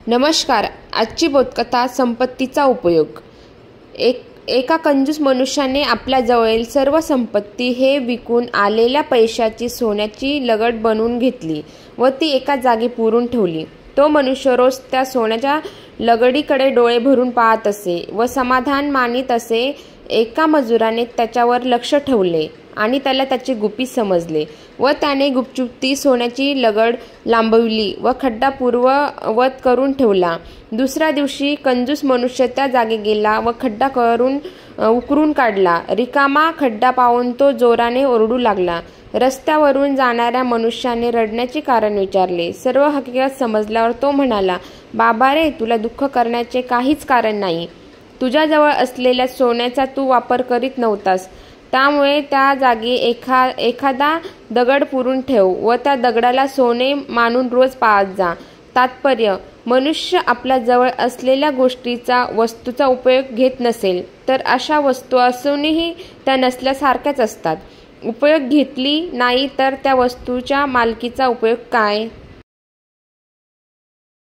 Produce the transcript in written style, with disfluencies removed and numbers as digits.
नमस्कार. आजची बोधकथा संपत्तीचा उपयोग. एका कंजूस मनुष्याने आपल्या जवळील सर्व संपत्ती हे विकून आलेल्या पैशाची सोन्याची लगड बनवून घेतली व ती एका जागी पुरून ठेवली. तो मनुष्य रोज त्या सोन्याच्या लगडीकडे डोळे भरून पाहत असे व समाधान मानित असे. एका मजुराने त्याच्यावर लक्ष ठेवले आणि त्याला त्याची गुपित समजले व त्याने गुपचूप ती सोन्याची लगड लांबविली व खड्डा पूर्ववत करून ठेवला. दुसऱ्या दिवशी कंजूस मनुष्य त्या जागी गेला व खड्डा उकरून काढला. रिकामा खड्डा पाहून तो जोराने ओरडू लागला. रस्त्यावरून जाणाऱ्या मनुष्याने रडण्याचे कारण विचारले. सर्व हकीकत समजल्यावर तो म्हणाला, बाबा रे, तुला दुःख करण्याचे काहीच कारण नाही. तुझ्याजवळ असलेल्या सोन्याचा तू वापर करीत नव्हतास, त्यामुळे त्या जागी एखादा दगड पुरून ठेव व त्या दगडाला सोने मानून रोज पाहत जा. तात्पर्य: मनुष्य आपल्या जवळ असलेल्या वस्तूचा उपयोग घेत नसेल तर अशा वस्तू असूनही त्या नसल्यासारख्याच असतात. उपयोग घेतली नाही तर त्या वस्तूच्या मालकीचा उपयोग काय?